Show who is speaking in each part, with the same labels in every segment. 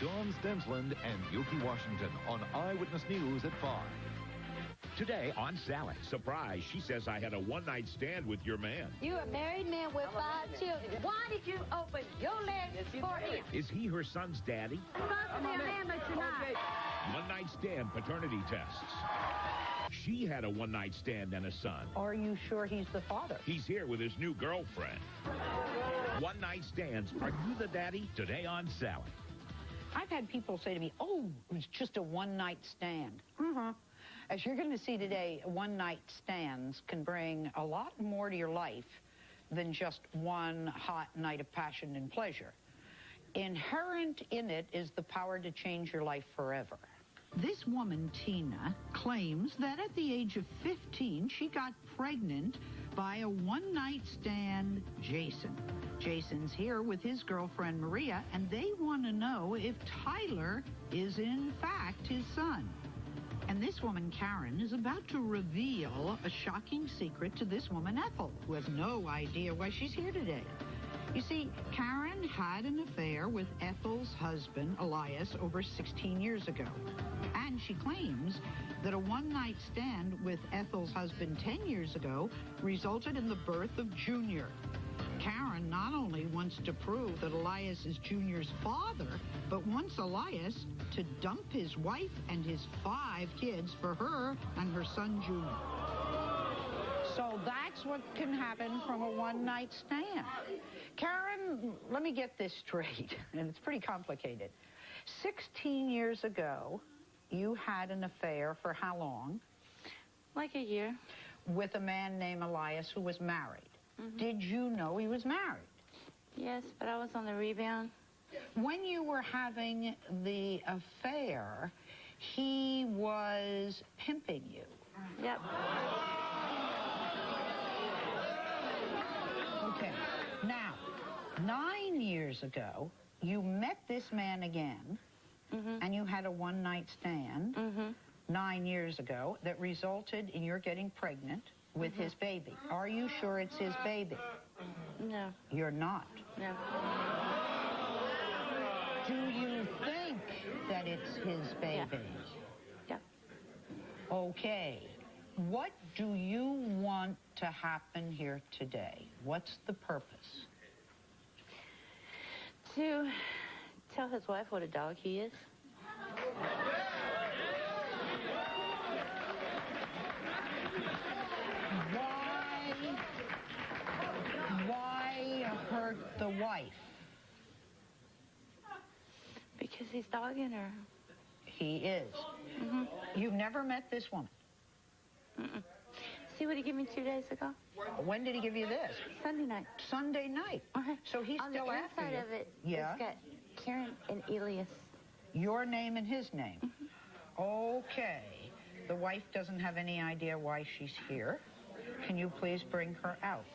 Speaker 1: Dawn Stensland and Yuki Washington on Eyewitness News at 5.
Speaker 2: Today on Sally, surprise, she says I had a one-night stand with your man.
Speaker 3: You're a married man with 5 children. Why did you open your legs for him?
Speaker 2: Is he her son's daddy?
Speaker 3: You're supposed to be a man, but you're not.
Speaker 2: One-night stand paternity tests. She had a one-night stand and a son.
Speaker 4: Are you sure he's the father?
Speaker 2: He's here with his new girlfriend. One-night stands. Are you the daddy? Today on Sally.
Speaker 4: I've had people say to me, oh, it was just a one-night stand. As you're going to see today, one-night stands can bring a lot more to your life than just one hot night of passion and pleasure. Inherent in it is the power to change your life forever. This woman, Tina, claims that at the age of 15, she got pregnant by a one-night stand, Jason. Jason's here with his girlfriend, Maria, and they want to know if Tyler is in fact his son. And this woman, Karen, is about to reveal a shocking secret to this woman, Ethel, who has no idea why she's here today. You see, Karen had an affair with Ethel's husband, Elias, over 16 years ago. And she claims that a one-night stand with Ethel's husband 10 years ago resulted in the birth of Junior. Karen not only wants to prove that Elias is Junior's father, but wants Elias to dump his wife and his 5 kids for her and her son, Junior. So that's what can happen from a one-night stand. Karen, let me get this straight, and it's pretty complicated. 16 years ago, you had an affair for how long?
Speaker 5: Like a year.
Speaker 4: With a man named Elias who was married. Did you know he was married?
Speaker 5: Yes, but I was on the rebound.
Speaker 4: When you were having the affair, he was pimping you.
Speaker 5: Yep.
Speaker 4: Okay. Now, 9 years ago, you met this man again, and you had a one-night stand 9 years ago that resulted in your getting pregnant with his baby. Are you sure it's his baby?
Speaker 5: No.
Speaker 4: You're not?
Speaker 5: No.
Speaker 4: Do you think that it's his baby?
Speaker 5: Yeah.
Speaker 4: Okay. What do you want to happen here today? What's the purpose?
Speaker 5: To tell his wife what a dog he is.
Speaker 4: Why hurt the wife?
Speaker 5: Because he's dogging her.
Speaker 4: He is. You've never met this woman?
Speaker 5: See what he gave me 2 days ago?
Speaker 4: When did he give you this?
Speaker 5: Sunday night.
Speaker 4: Sunday night. So he's
Speaker 5: on
Speaker 4: still
Speaker 5: the
Speaker 4: after
Speaker 5: inside
Speaker 4: you.
Speaker 5: of it,
Speaker 4: Yeah.
Speaker 5: it's got Karen and Elias.
Speaker 4: Your name and his name. Okay. The wife doesn't have any idea why she's here. Can you please bring her out?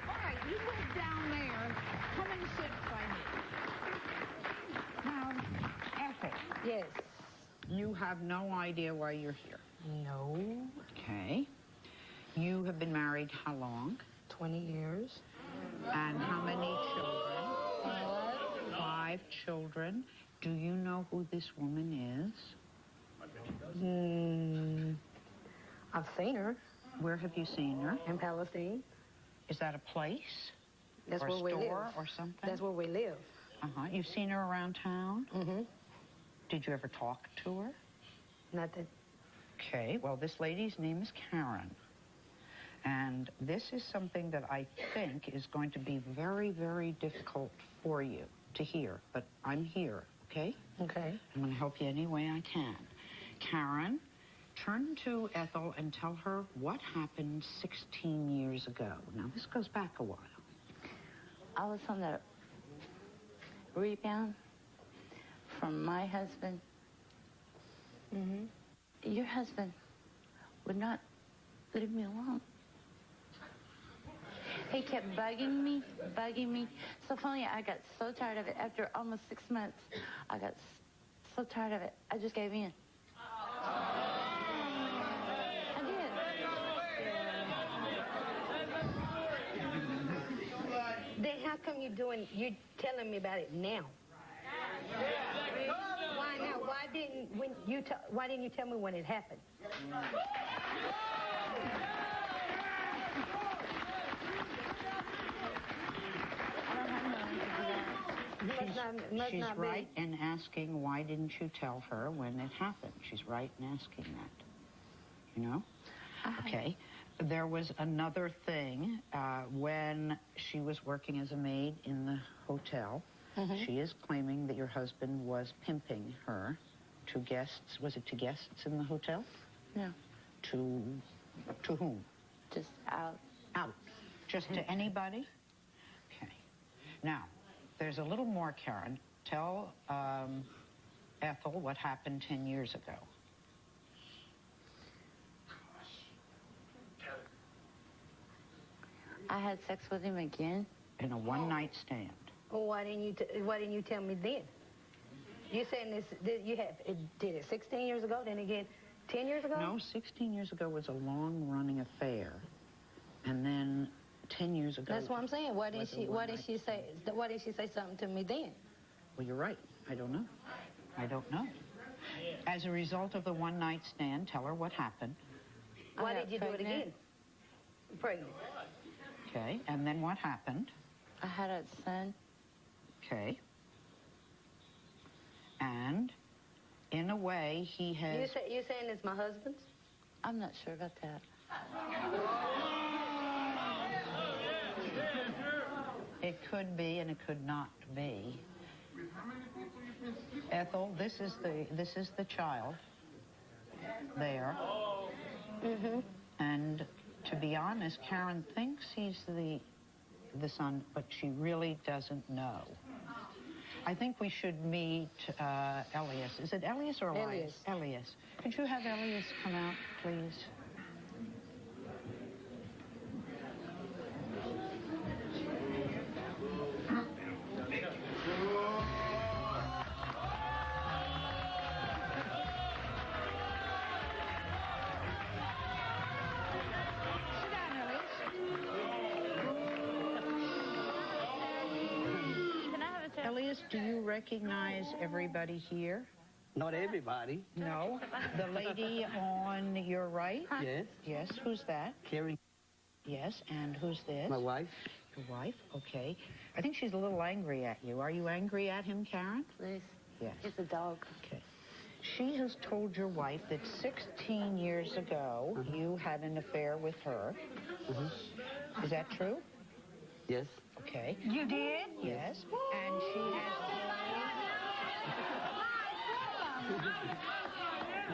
Speaker 4: All right, you live down there. Come and sit by me. Now, Ethel.
Speaker 3: Yes.
Speaker 4: You have no idea why you're here.
Speaker 3: No.
Speaker 4: Okay. You have been married how long?
Speaker 3: 20 years.
Speaker 4: And how many children? 5 children. Do you know who this woman is?
Speaker 3: I've seen her
Speaker 4: Where have you seen her?
Speaker 3: in Palestine.
Speaker 4: Is that a place?
Speaker 3: That's
Speaker 4: or
Speaker 3: where
Speaker 4: a
Speaker 3: we live.
Speaker 4: store or something?
Speaker 3: That's where we live.
Speaker 4: You've seen her around town?
Speaker 3: Mm-hmm.
Speaker 4: Did you ever talk to her?
Speaker 3: Nothing.
Speaker 4: Okay, well, this lady's name is Karen. And this is something that I think is going to be very, very difficult for you to hear. But I'm here, okay?
Speaker 3: Okay.
Speaker 4: I'm going to help you any way I can. Karen, turn to Ethel and tell her what happened 16 years ago. Now, this goes back a while.
Speaker 5: I was on the rebound from my husband. Your husband would not leave me alone. He kept bugging me. So finally, I got so tired of it. After almost 6 months, I got so tired of it, I just gave in.
Speaker 3: you're telling me about it now? Why now? Why didn't you tell me when it happened?
Speaker 4: She's right in asking, why didn't you tell her when it happened? She's right in asking that. You know? Okay. There was another thing when she was working as a maid in the hotel. She is claiming that your husband was pimping her to guests. Was it to guests in the hotel?
Speaker 5: No.
Speaker 4: To whom?
Speaker 5: Just out.
Speaker 4: Out. Just to anybody? Okay. Now, there's a little more, Karen. Tell Ethel what happened 10 years ago.
Speaker 5: I had sex with him again.
Speaker 4: In a one-night stand.
Speaker 3: Well, why didn't you tell me then? You're saying did it 16 years ago, then again 10 years ago?
Speaker 4: No, 16 years ago was a long-running affair. And then 10 years ago...
Speaker 3: That's what I'm saying. Why didn't she say something to me then?
Speaker 4: Well, you're right. I don't know. I don't know. As a result of the one-night stand, tell her what happened.
Speaker 3: Why did you do it again? Pregnant.
Speaker 4: Okay, and then what happened?
Speaker 5: I had a son.
Speaker 4: Okay. And, in a way, he has...
Speaker 3: You're saying it's my husband's?
Speaker 5: I'm not sure about that.
Speaker 4: It could be and it could not be. Ethel, this is the child there. And to be honest, Karen thinks he's the son, but she really doesn't know. I think we should meet Elias. Is it Elias or Elias? Elias. Could you have Elias come out, please? Elias, do you recognize everybody here?
Speaker 6: Not everybody.
Speaker 4: No. The lady on your right?
Speaker 6: Yes.
Speaker 4: Yes. Who's that?
Speaker 6: Carrie.
Speaker 4: Yes. And who's this?
Speaker 6: My wife.
Speaker 4: Your wife? Okay. I think she's a little angry at you. Are you angry at him, Karen?
Speaker 5: Please.
Speaker 4: Yes.
Speaker 5: It's a dog.
Speaker 4: Okay. She has told your wife that 16 years ago you had an affair with her. Is that true?
Speaker 6: Yes.
Speaker 4: Okay.
Speaker 3: You did?
Speaker 4: Yes. And she has...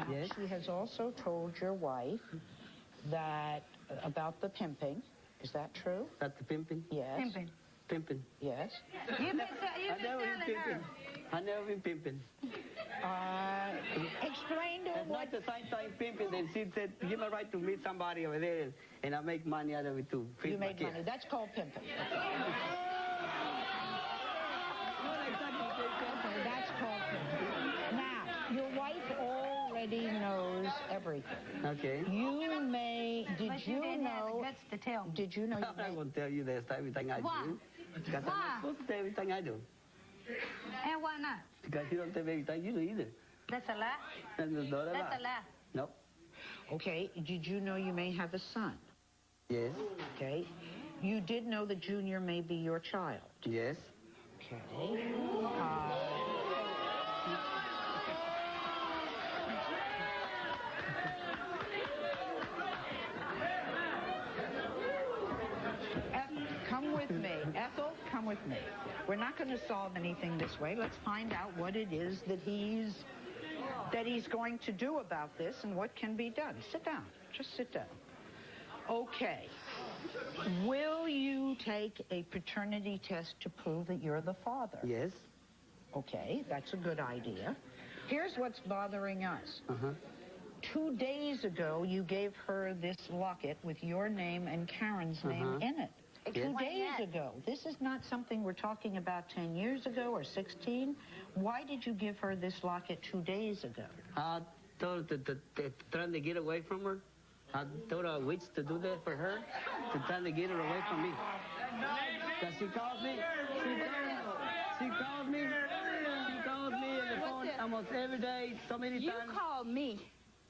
Speaker 6: Yes.
Speaker 4: She has also told your wife that about the pimping. Is that true?
Speaker 6: That's the pimping?
Speaker 4: Yes.
Speaker 3: Pimping.
Speaker 6: Pimping.
Speaker 4: Yes.
Speaker 3: You've been
Speaker 6: I never been
Speaker 3: telling her.
Speaker 6: pimping. I never been pimping.
Speaker 4: Explain to her
Speaker 6: It's
Speaker 4: what...
Speaker 6: not the same time pimping. Then she said, give me a right to meet somebody over there, and I make money out of it too.
Speaker 4: You made money. That's called pimping. Okay, that's called pimping. Now, your wife already knows everything.
Speaker 6: Okay.
Speaker 4: You may... Did
Speaker 3: But
Speaker 4: you
Speaker 3: didn't have the
Speaker 4: know...
Speaker 3: guts to tell me.
Speaker 4: Did you know...
Speaker 6: I'm not going to tell you that's everything I
Speaker 3: Why?
Speaker 6: do. Because I'm not supposed to tell everything I do.
Speaker 3: And why not?
Speaker 6: Because you don't tell everything you do either.
Speaker 3: That's a lie?
Speaker 6: That's not a lie.
Speaker 3: That's a lie.
Speaker 6: No.
Speaker 4: Okay, did you know you may have a son?
Speaker 6: Yes.
Speaker 4: Okay. You did know that Junior may be your child?
Speaker 6: Yes.
Speaker 4: Okay. Come with me. Ethel, come with me. We're not going to solve anything this way. Let's find out what it is that he's going to do about this and what can be done. Sit down. Just sit down. Okay. Will you take a paternity test to prove that you're the father?
Speaker 6: Yes.
Speaker 4: Okay, that's a good idea. Here's what's bothering us. 2 days ago, you gave her this locket with your name and Karen's name in it. 2 days ago. This is not something we're talking about 10 years ago or 16. Why did you give her this locket 2 days ago?
Speaker 6: I told her to trying to get away from her. I told her a witch to do that for her, to trying to get her away from me. Because she calls me. She calls me on the phone almost every day, so many times.
Speaker 5: You called me.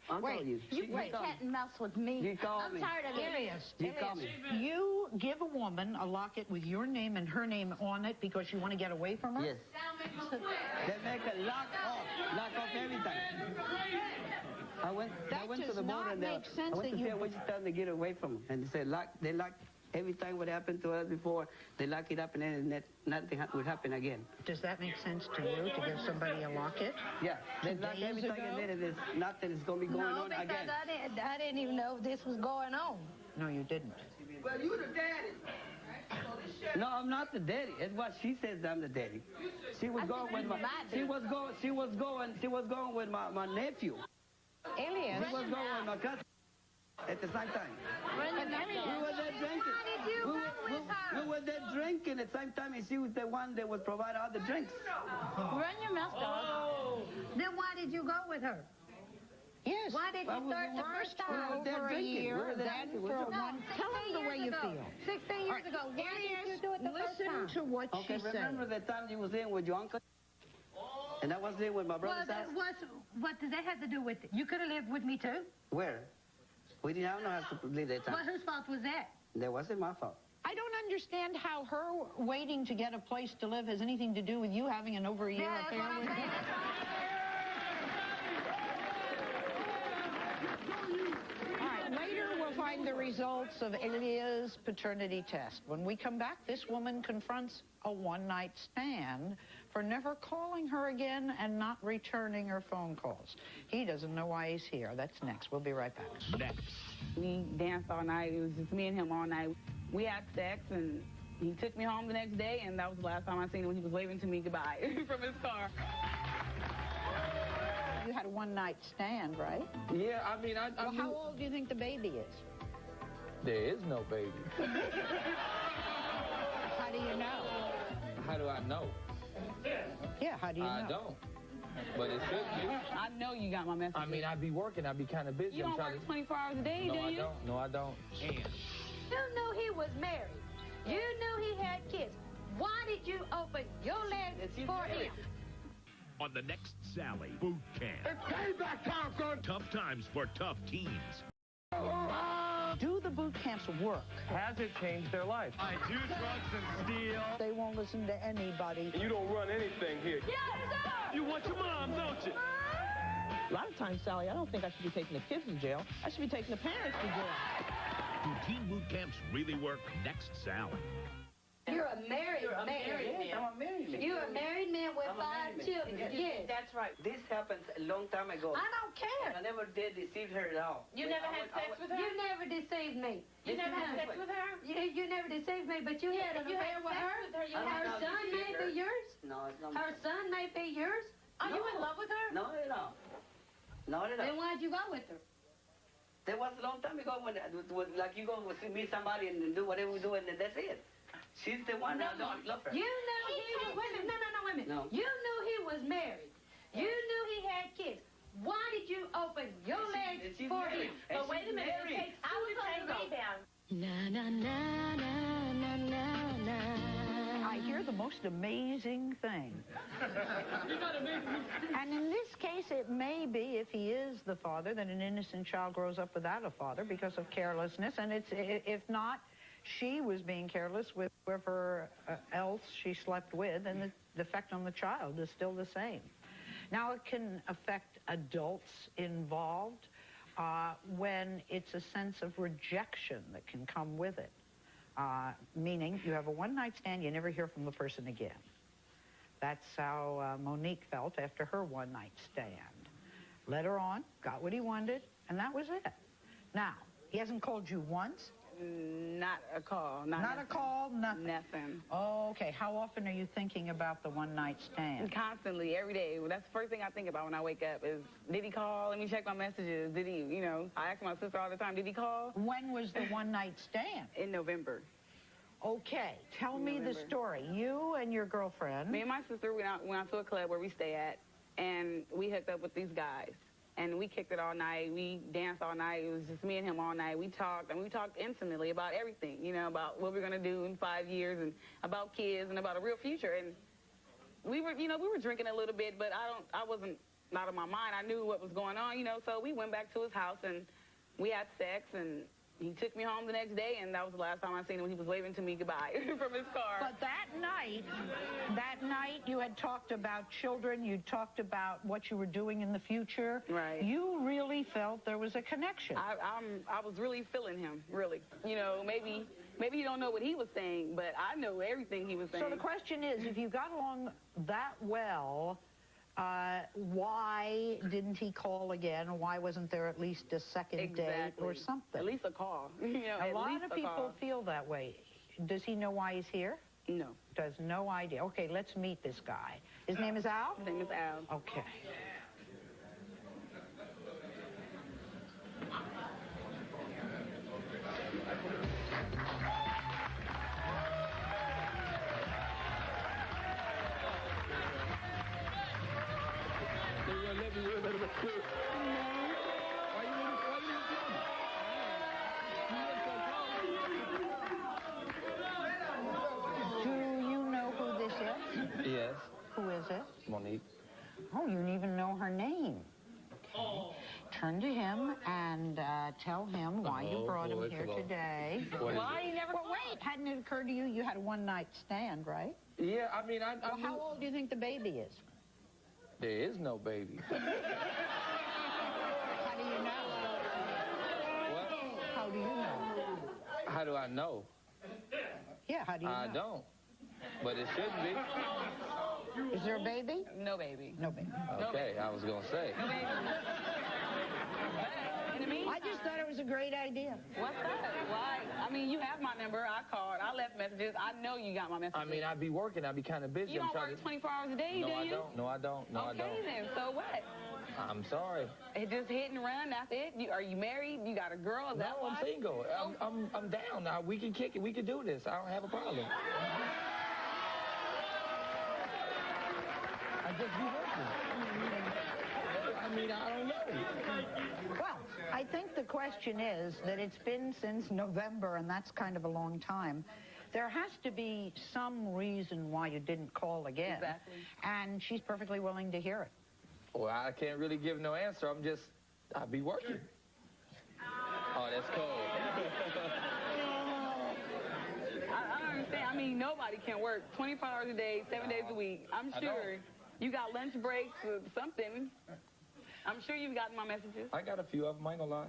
Speaker 6: I'm telling you.
Speaker 5: You play cat and mouse with me.
Speaker 6: You called me.
Speaker 5: I'm tired of it.
Speaker 6: You call me.
Speaker 4: You give a woman a locket with your name and her name on it because you want to get away from her?
Speaker 6: Yes. They make a lock off everything. I went to the border and I went to tell Wichita to get away from them. And they said they lock everything what happened to us before. They lock it up and then nothing would happen again.
Speaker 4: Does that make sense to you, to give somebody a locket?
Speaker 6: Yeah, they lock everything and then there's nothing is going to be going on again.
Speaker 3: No, because I didn't even know this was going on.
Speaker 4: No, you didn't.
Speaker 6: Well, you the daddy. No, I'm not the daddy. It's what she says I'm the daddy. She was going with my nephew.
Speaker 4: Alias.
Speaker 6: She was going with my cousin at the same time. We were there drinking.
Speaker 3: Why did you go with her?
Speaker 6: We were there drinking at the same time, and she was the one that would provide all the drinks.
Speaker 5: Run your mouth, dog.
Speaker 3: Then why did you go with her?
Speaker 4: Yes.
Speaker 3: Why did you start the first time?
Speaker 4: For a year, then for one. Tell them the way you feel.
Speaker 3: 16 years ago. Why did you do it the first time?
Speaker 4: Listen to what she said.
Speaker 6: Remember the time you was in with your uncle? And I was there with my brother's house?
Speaker 3: What does that have to do with it? You could have lived with me too.
Speaker 6: Where? We didn't have no house to live that time.
Speaker 3: Well, whose fault was that?
Speaker 6: That wasn't my fault.
Speaker 4: I don't understand how her waiting to get a place to live has anything to do with you having an over a year affair with him. All right, later we'll find the results of Ilya's paternity test. When we come back, this woman confronts a one-night stand for never calling her again and not returning her phone calls. He doesn't know why he's here. That's next. We'll be right back.
Speaker 2: Next.
Speaker 7: We danced all night. It was just me and him all night. We had sex, and he took me home the next day, and that was the last time I seen him when he was waving to me goodbye from his car.
Speaker 4: You had a one-night stand, right?
Speaker 8: Yeah, I mean, I
Speaker 4: Well, how old do you think the baby is?
Speaker 8: There is no baby.
Speaker 4: How do you know?
Speaker 8: How do I know?
Speaker 4: Yeah, how do you know?
Speaker 8: I don't. But it should be.
Speaker 7: I know you got my message.
Speaker 8: I mean, I be working. I be kind of busy.
Speaker 7: You don't work 24 hours a day,
Speaker 8: No,
Speaker 7: do
Speaker 8: I
Speaker 7: you?
Speaker 8: don't. No, I don't.
Speaker 2: And
Speaker 3: You knew he was married. You knew he had kids. Why did you open your legs for him?
Speaker 2: on the next Sally Boot Camp.
Speaker 1: It's payback time, son.
Speaker 2: Tough times for tough teens.
Speaker 4: Do the boot camps work?
Speaker 8: Has it changed their life?
Speaker 9: I do drugs and steal.
Speaker 4: They won't listen to anybody.
Speaker 8: You don't run anything here.
Speaker 3: Yes, sir!
Speaker 9: You want your mom, don't you?
Speaker 10: A lot of times, Sally, I don't think I should be taking the kids to jail. I should be taking the parents to jail.
Speaker 2: Do teen boot camps really work? Next Sally.
Speaker 3: You're a married man.
Speaker 6: Yes, I'm a married man.
Speaker 3: You're a married man with
Speaker 6: I'm a
Speaker 3: 5
Speaker 6: married man.
Speaker 3: children. Yes.
Speaker 6: That's right. This happened a long time ago.
Speaker 3: I don't care.
Speaker 6: I never did deceive her at all.
Speaker 5: You never had sex with her?
Speaker 3: You never deceived me.
Speaker 5: You never had sex with her?
Speaker 3: You never deceived me, but you had an
Speaker 5: You
Speaker 3: affair
Speaker 5: had
Speaker 3: with
Speaker 5: sex
Speaker 3: her.
Speaker 5: with her. You
Speaker 3: Her
Speaker 5: had
Speaker 3: son may be yours.
Speaker 6: No, it's not.
Speaker 3: Her son may be yours.
Speaker 5: Are you in love with her?
Speaker 6: No, at all. Not at
Speaker 3: Then
Speaker 6: all.
Speaker 3: why'd you go with her?
Speaker 6: That was a long time ago when, like, you go meet somebody and do whatever we do, and that's it. She's the one that don't love her.
Speaker 3: You knew he was, wait a minute, no, wait a minute.
Speaker 6: No.
Speaker 3: You knew he was married. You knew he had kids. Why did you open your legs
Speaker 6: she's
Speaker 3: for
Speaker 6: married.
Speaker 3: him?
Speaker 5: But wait a minute.
Speaker 6: Married.
Speaker 5: I was on the rebound.
Speaker 3: Na, na, na, na, na, na, na.
Speaker 4: I hear the most amazing thing. And in this case, it may be, if he is the father, that an innocent child grows up without a father because of carelessness. And it's, if not, she was being careless with whoever else she slept with, and the effect on the child is still the same. Now, it can affect adults involved when it's a sense of rejection that can come with it. Meaning, you have a one-night stand, you never hear from the person again. That's how Monique felt after her one-night stand. Led her on, got what he wanted, and that was it. Now, he hasn't called you once?
Speaker 7: Not a call.
Speaker 4: Not a call, nothing?
Speaker 7: Nothing.
Speaker 4: Oh, okay. How often are you thinking about the one-night stand?
Speaker 7: Constantly, every day. Well, that's the first thing I think about when I wake up is, did he call? Let me check my messages. Did he, you know, I ask my sister all the time, did he call?
Speaker 4: When was the one-night stand?
Speaker 7: In November.
Speaker 4: Okay, tell me the story. You and your girlfriend.
Speaker 7: Me and my sister went out to a club where we stay at, and we hooked up with these guys. And we kicked it all night. We danced all night. It was just me and him all night. We talked, and we talked intimately about everything, you know, about what we're going to do in 5 years and about kids and about a real future. And we were, you know, we were drinking a little bit, but I wasn't out of my mind. I knew what was going on, you know, so we went back to his house and we had sex, and he took me home the next day, and that was the last time I seen him when he was waving to me goodbye from his car.
Speaker 4: But that night you had talked about children, you talked about what you were doing in the future.
Speaker 7: Right.
Speaker 4: You really felt there was a connection.
Speaker 7: I was really feeling him, really. You know, maybe you don't know what he was saying, but I know everything he was saying.
Speaker 4: So the question is, if you got along that well, why didn't he call again? Why wasn't there at least a second date or something?
Speaker 7: At least a call. You know,
Speaker 4: a lot of people feel that way. Does he know why he's here?
Speaker 7: No.
Speaker 4: Does no idea. Okay, let's meet this guy. His name is Al?
Speaker 7: His name is Al.
Speaker 4: Okay. Do you know who this is?
Speaker 8: Yes.
Speaker 4: Who is it?
Speaker 8: Monique.
Speaker 4: Oh, you didn't even know her name. Okay. Turn to him and tell him why you brought him here today.
Speaker 7: Why you never?
Speaker 4: Well, wait, hadn't it occurred to you you had a one-night stand, right?
Speaker 8: Yeah, I mean, I
Speaker 4: Well, how old do you think the baby is?
Speaker 8: There is no baby.
Speaker 4: How do you know?
Speaker 8: What?
Speaker 4: How do you know?
Speaker 8: How do I know?
Speaker 4: Yeah, how do you know?
Speaker 8: I don't. But it shouldn't be.
Speaker 4: Is there a baby?
Speaker 7: No baby.
Speaker 4: No baby.
Speaker 8: Okay, I was going to say.
Speaker 7: No baby. In the meantime,
Speaker 4: I just thought it was a great idea.
Speaker 7: What's that? Why? I mean, you have my number. I called. I left messages. I know you got my messages.
Speaker 8: I mean, I'd be working. I'd be kind of busy.
Speaker 7: You don't work 24 hours a day,
Speaker 8: no,
Speaker 7: do
Speaker 8: I
Speaker 7: you?
Speaker 8: don't. No, I don't. No, I don't.
Speaker 7: Okay, then. So what?
Speaker 8: I'm sorry.
Speaker 7: It just hit and run. That's it. Are you married? You got a girl? Is that
Speaker 8: No,
Speaker 7: why?
Speaker 8: I'm single. I'm down. Now, we can kick it. We can do this. I don't have a problem. I just be working. I mean, I don't know.
Speaker 4: Well, I think the question is that it's been since November, and that's kind of a long time. There has to be some reason why you didn't call again.
Speaker 7: Exactly.
Speaker 4: And she's perfectly willing to hear it.
Speaker 8: Well, I can't really give no answer. I'll be working. Oh, that's cold.
Speaker 7: I don't understand. I mean, nobody can work 24 hours a day, 7 days a week. I'm sure you got lunch breaks or something. I'm sure you've gotten my messages.
Speaker 8: I got a few of them, I ain't gonna lie.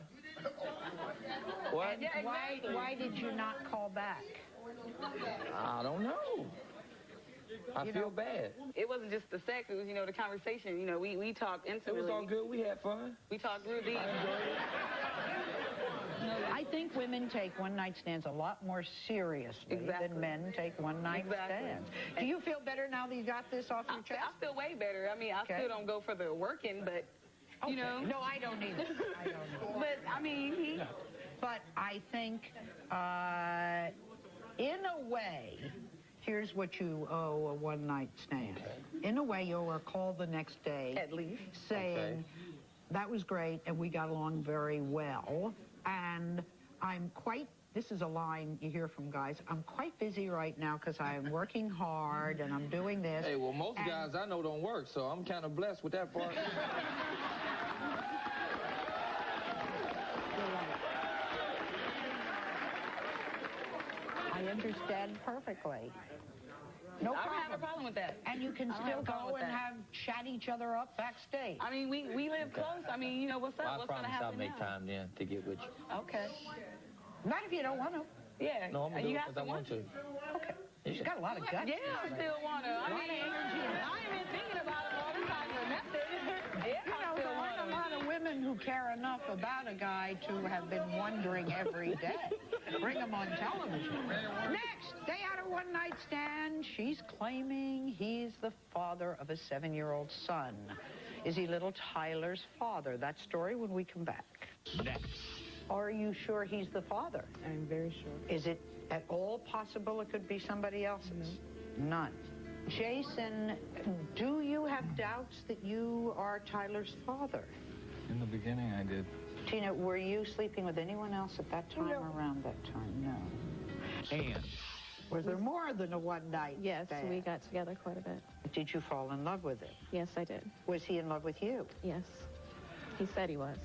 Speaker 8: What?
Speaker 7: Yeah, exactly.
Speaker 4: Why did you not call back?
Speaker 8: I don't know. I feel bad.
Speaker 7: It wasn't just the sex, it was, you know, the conversation. You know, we talked
Speaker 8: It
Speaker 7: intimately.
Speaker 8: was all good. We had fun.
Speaker 7: We talked real deep.
Speaker 8: I enjoyed it.
Speaker 4: I think women take one-night stands a lot more seriously than men take one-night stands. Do you feel better now that you got this off your chest?
Speaker 7: I feel way better. I mean, I still don't go for the working, but, you know.
Speaker 4: No, I don't either. I don't either.
Speaker 7: But, I mean,
Speaker 4: But I think, in a way, here's what you owe a one-night stand. In a way, you owe a call the next day.
Speaker 7: At least.
Speaker 4: Saying, that was great, and we got along very well. And I'm quite, this is a line you hear from guys, I'm quite busy right now because I'm working hard and I'm doing this.
Speaker 8: Hey, well, most guys I know don't work, so I'm kind of blessed with that part.
Speaker 4: I understand perfectly. No
Speaker 7: I
Speaker 4: problem.
Speaker 7: don't have a problem with that.
Speaker 4: And you can still go and chat each other up backstage.
Speaker 7: I mean, we live close. I mean, you know, what's up?
Speaker 8: Well,
Speaker 7: What's going to happen
Speaker 8: I'll make
Speaker 7: now?
Speaker 8: time then to get with you.
Speaker 7: Okay.
Speaker 4: Not if you don't want to.
Speaker 7: Yeah.
Speaker 8: No, I'm going to do
Speaker 7: you
Speaker 8: it
Speaker 7: have
Speaker 8: because I want to.
Speaker 4: Okay. She's got a lot of guts.
Speaker 7: Yeah, I still want to. I mean, I ain't been thinking about it all the time or nothing. Yeah,
Speaker 4: You know, there aren't a lot of women who care enough about a guy to have been wondering every day. Bring him on television. Next, they had a one-night stand. She's claiming he's the father of a 7-year-old son. Is he little Tyler's father? That story when we come back.
Speaker 2: Next.
Speaker 4: Are you sure he's the father?
Speaker 10: I'm very sure.
Speaker 4: Is it at all possible it could be somebody else's? None. Jason, do you have doubts that you are Tyler's father?
Speaker 11: In the beginning, I did.
Speaker 4: Tina, were you sleeping with anyone else at that time or around that time? No.
Speaker 2: And
Speaker 4: Was there more than a one-night
Speaker 12: Yes,
Speaker 4: stand?
Speaker 12: we got together quite a bit.
Speaker 4: Did you fall in love with him?
Speaker 12: Yes, I did.
Speaker 4: Was he in love with you?
Speaker 12: Yes. He said he was.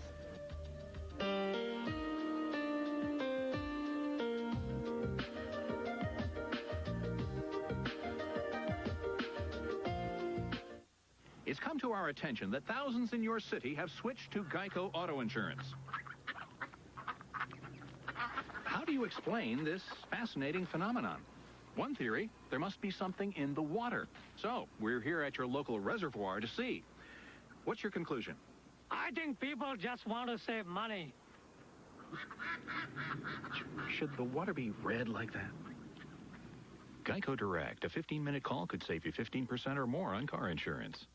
Speaker 1: It's come to our attention that thousands in your city have switched to Geico Auto Insurance. How do you explain this fascinating phenomenon? One theory, there must be something in the water. So, we're here at your local reservoir to see. What's your conclusion?
Speaker 9: I think people just want to save money.
Speaker 1: Should the water be red like that? Geico Direct, a 15-minute call could save you 15% or more on car insurance.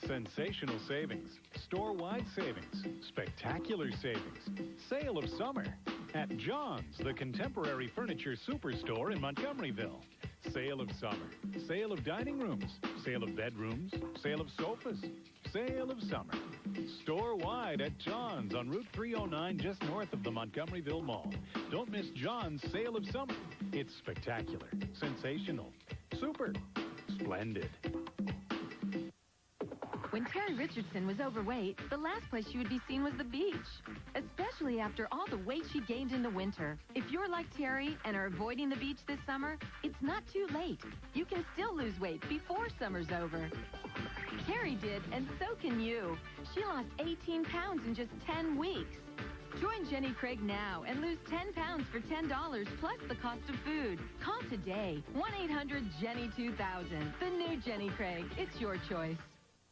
Speaker 13: Sensational savings, store-wide savings, spectacular savings, sale of summer at John's, the contemporary furniture superstore in Montgomeryville. Sale of summer, sale of dining rooms, sale of bedrooms, sale of sofas, sale of summer. Store-wide at John's on Route 309 just north of the Montgomeryville Mall. Don't miss John's sale of summer. It's spectacular, sensational, super, splendid.
Speaker 14: When Terry Richardson was overweight, the last place she would be seen was the beach, especially after all the weight she gained in the winter. If you're like Terry and are avoiding the beach this summer, it's not too late. You can still lose weight before summer's over. Terry did, and so can you. She lost 18 pounds in just 10 weeks. Join Jenny Craig now and lose 10 pounds for $10 plus the cost of food. Call today, 1-800-JENNY-2000. The new Jenny Craig. It's your choice.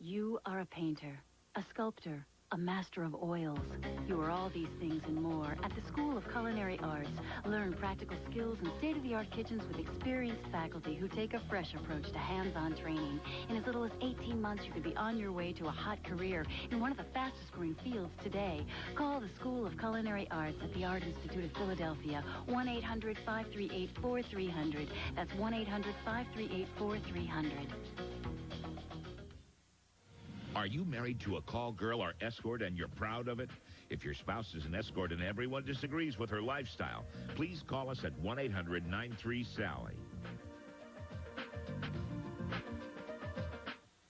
Speaker 15: You are a painter, a sculptor, a master of oils. You are all these things and more at the School of Culinary Arts. Learn practical skills in state-of-the-art kitchens with experienced faculty who take a fresh approach to hands-on training. In as little as 18 months, you could be on your way to a hot career in one of the fastest-growing fields today. Call the School of Culinary Arts at the Art Institute of Philadelphia, 1-800-538-4300. That's 1-800-538-4300.
Speaker 2: Are you married to a call girl or escort and you're proud of it? If your spouse is an escort and everyone disagrees with her lifestyle, please call us at 1-800-93-SALLY.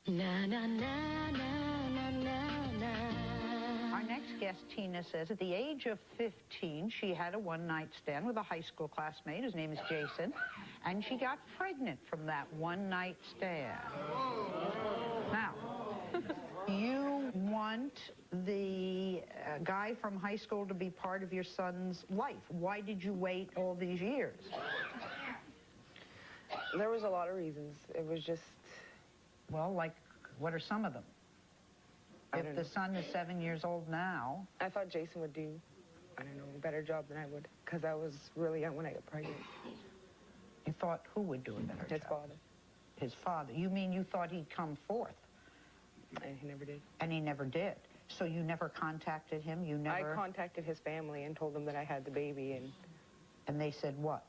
Speaker 14: Na, na, na, na, na, na, na.
Speaker 4: Our next guest, Tina, says at the age of 15, she had a one-night stand with a high school classmate. His name is Jason, and she got pregnant from that one-night stand. Now, you want the guy from high school to be part of your son's life. Why did you wait all these years?
Speaker 16: There was a lot of reasons. It was just...
Speaker 4: Well, like, what are some of them? If the son is 7 years old now...
Speaker 16: I thought Jason would do, I don't know, a better job than I would, because I was really young when I got pregnant.
Speaker 4: You thought who would do a better job?
Speaker 16: His father.
Speaker 4: His father. You mean you thought he'd come forth?
Speaker 16: And he never did.
Speaker 4: And he never did. So you never contacted him? You never...
Speaker 16: I contacted his family and told them that I had the baby, and...
Speaker 4: And they said what?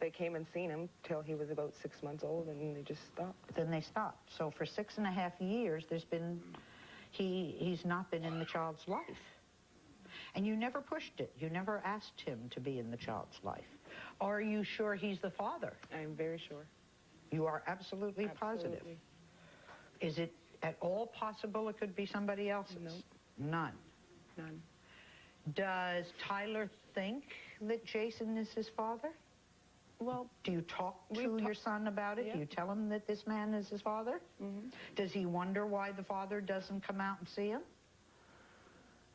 Speaker 16: They came and seen him till he was about 6 months old, and then they just stopped.
Speaker 4: Then they stopped. So for 6.5 years, there's been... He's not been in the child's life. And you never pushed it. You never asked him to be in the child's life. Are you sure he's the father?
Speaker 16: I'm very sure.
Speaker 4: You are absolutely positive? Is it at all possible it could be somebody else's?
Speaker 16: No.
Speaker 4: None?
Speaker 16: None.
Speaker 4: Does Tyler think that Jason is his father?
Speaker 16: Well...
Speaker 4: Do you talk to your son about it?
Speaker 16: Yeah.
Speaker 4: Do you tell him that this man is his father?
Speaker 16: Mm-hmm.
Speaker 4: Does he wonder why the father doesn't come out and see him?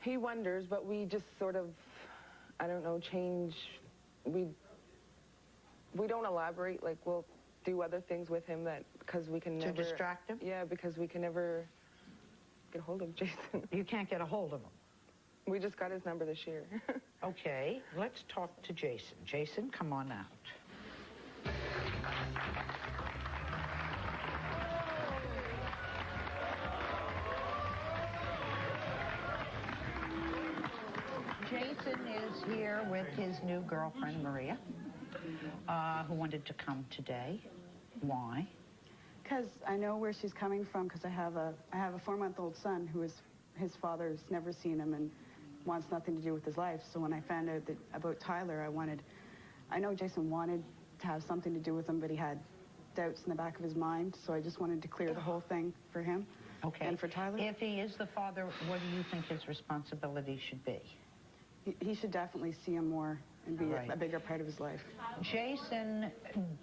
Speaker 16: He wonders, but we just sort of, I don't know, change. We don't elaborate. Like, we'll do other things with him that, because we can never...
Speaker 4: To distract him?
Speaker 16: Yeah, because we can never get hold of Jason.
Speaker 4: You can't get a hold of him?
Speaker 16: We just got his number this year.
Speaker 4: Okay, let's talk to Jason. Jason, come on out. Jason is here with his new girlfriend, Maria, who wanted to come today. Why?
Speaker 11: Because I know where she's coming from, because I have a 4-month-old son who his father's never seen him and wants nothing to do with his life. So when I found out about Tyler, I know Jason wanted to have something to do with him, but he had doubts in the back of his mind. So I just wanted to clear the whole thing for him.
Speaker 4: Okay.
Speaker 11: And for Tyler.
Speaker 4: If he is the father, what do you think his responsibility should be?
Speaker 11: He should definitely see him more and be a bigger part of his life.
Speaker 4: Jason,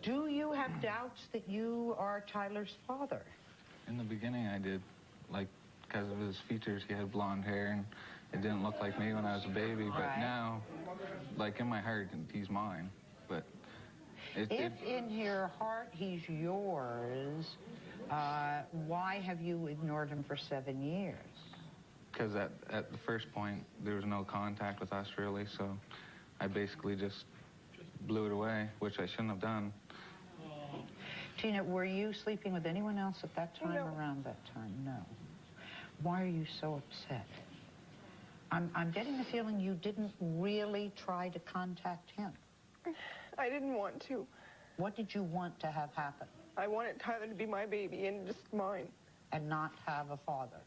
Speaker 4: do you have doubts that you are Tyler's father?
Speaker 17: In the beginning, I did. Like, because of his features, he had blonde hair, and it didn't look like me when I was a baby. But now, like, in my heart, he's mine. But
Speaker 4: if in your heart he's yours, why have you ignored him for 7 years?
Speaker 17: Because at the first point, there was no contact with us, really, so I basically just blew it away, which I shouldn't have done.
Speaker 4: Tina, were you sleeping with anyone else at that time, around that time? No. Why are you so upset? I'm getting the feeling you didn't really try to contact him.
Speaker 16: I didn't want to.
Speaker 4: What did you want to have happen?
Speaker 16: I wanted Tyler to be my baby and just mine.
Speaker 4: And not have a father?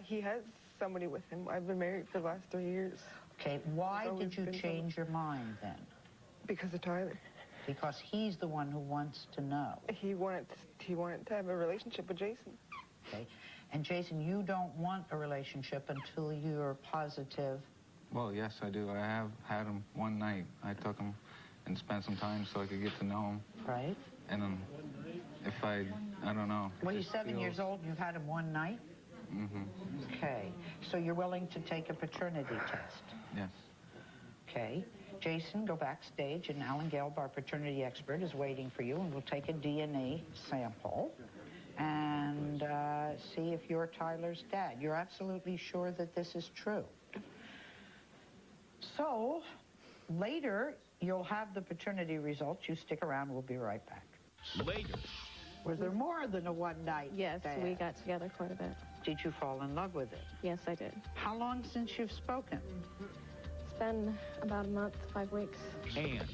Speaker 16: He has somebody with him. I've been married for the last 3 years.
Speaker 4: Okay, why did you change your mind then?
Speaker 16: Because of Tyler.
Speaker 4: Because he's the one who wants to know.
Speaker 16: He wanted to have a relationship with Jason.
Speaker 4: Okay, and Jason, you don't want a relationship until you're positive.
Speaker 17: Well, yes, I do. I have had him one night. I took him and spent some time so I could get to know him.
Speaker 4: Right.
Speaker 17: And then if I don't know.
Speaker 4: Well, he's 7 years old. You've had him one night?
Speaker 17: Mm-hmm.
Speaker 4: Okay. So you're willing to take a paternity test?
Speaker 17: Yes.
Speaker 4: Okay. Jason, go backstage, and Alan Gelb, our paternity expert, is waiting for you, and we'll take a DNA sample and see if you're Tyler's dad. You're absolutely sure that this is true. So, later, you'll have the paternity results. You stick around. We'll be right back.
Speaker 2: Later.
Speaker 4: Was there more than a one-night
Speaker 12: Yes,
Speaker 4: stand?
Speaker 12: we got together quite a bit.
Speaker 4: Did you fall in love with it?
Speaker 12: Yes, I did.
Speaker 4: How long since you've spoken?
Speaker 12: It's been about a month, 5 weeks.
Speaker 2: And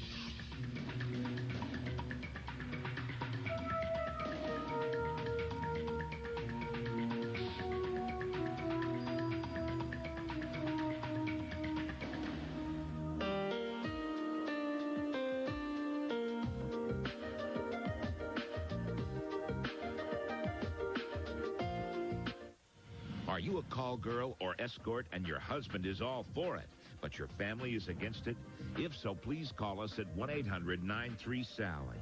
Speaker 2: are you a call girl or escort and your husband is all for it, but your family is against it? If so, please call us at 1-800-93-SALLY.